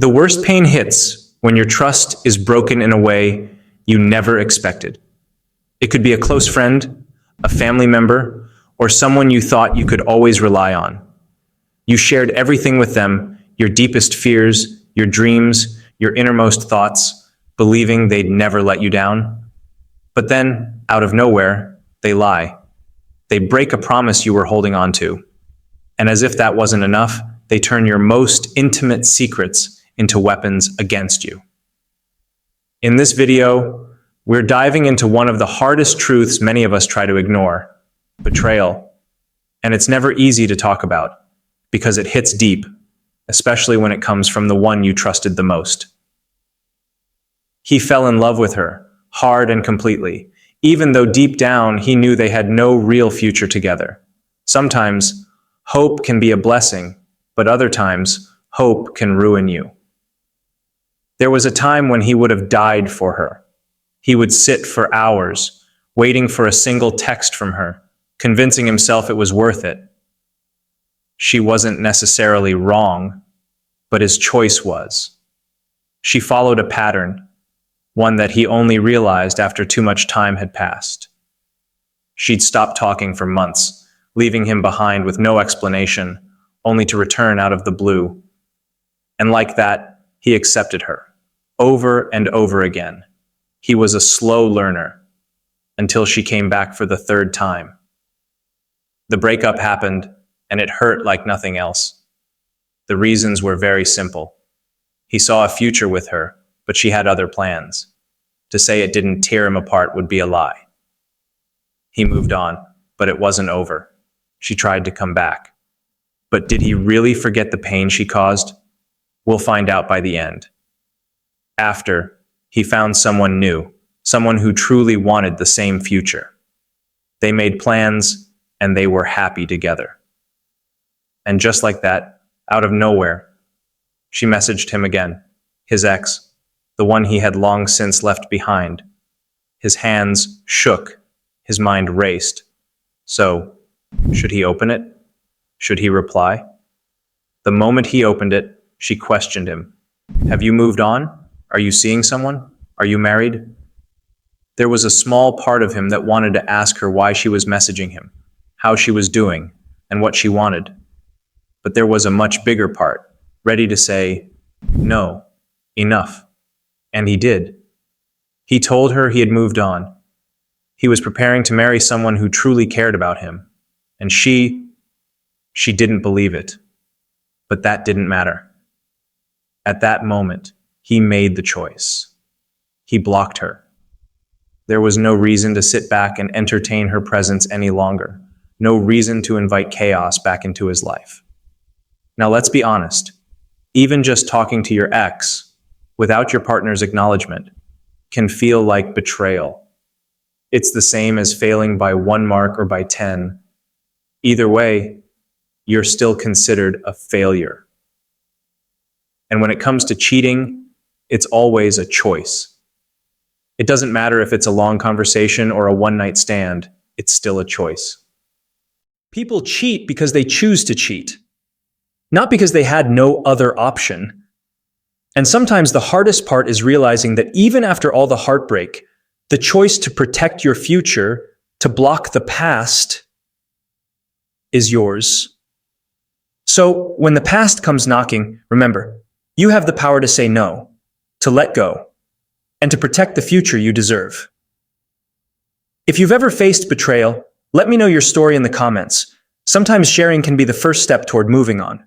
The worst pain hits when your trust is broken in a way you never expected. It could be a close friend, a family member, or someone you thought you could always rely on. You shared everything with them, your deepest fears, your dreams, your innermost thoughts, believing they'd never let you down. But then, out of nowhere, they lie. They break a promise you were holding on to. And as if that wasn't enough, they turn your most intimate secrets into weapons against you. In this video, we're diving into one of the hardest truths many of us try to ignore: betrayal. And it's never easy to talk about, because it hits deep, especially when it comes from the one you trusted the most. He fell in love with her, hard and completely, even though deep down he knew they had no real future together. Sometimes, hope can be a blessing, but other times, hope can ruin you. There was a time when he would have died for her. He would sit for hours, waiting for a single text from her, convincing himself it was worth it. She wasn't necessarily wrong, but his choice was. She followed a pattern, one that he only realized after too much time had passed. She'd stopped talking for months, leaving him behind with no explanation, only to return out of the blue. And like that, he accepted her, over and over again. He was a slow learner, until she came back for the third time. The breakup happened, and it hurt like nothing else. The reasons were very simple. He saw a future with her, but she had other plans. To say it didn't tear him apart would be a lie. He moved on, but it wasn't over. She tried to come back. But did he really forget the pain she caused? We'll find out by the end. After, he found someone new, someone who truly wanted the same future. They made plans, and they were happy together. And just like that, out of nowhere, she messaged him again, his ex, the one he had long since left behind. His hands shook, his mind raced. So, should he open it? Should he reply? The moment he opened it, she questioned him. Have you moved on? Are you seeing someone? Are you married? There was a small part of him that wanted to ask her why she was messaging him, how she was doing, and what she wanted. But there was a much bigger part, ready to say, no, enough. And he did. He told her he had moved on. He was preparing to marry someone who truly cared about him. And she didn't believe it. But that didn't matter. At that moment, he made the choice. He blocked her. There was no reason to sit back and entertain her presence any longer. No reason to invite chaos back into his life. Now let's be honest. Even just talking to your ex, without your partner's acknowledgement, can feel like betrayal. It's the same as failing by 1 mark or by 10. Either way, you're still considered a failure. And when it comes to cheating, it's always a choice. It doesn't matter if it's a long conversation or a one-night stand, it's still a choice. People cheat because they choose to cheat, not because they had no other option. And sometimes the hardest part is realizing that even after all the heartbreak, the choice to protect your future, to block the past, is yours. So when the past comes knocking, remember, you have the power to say no, to let go, and to protect the future you deserve. If you've ever faced betrayal, let me know your story in the comments. Sometimes sharing can be the first step toward moving on.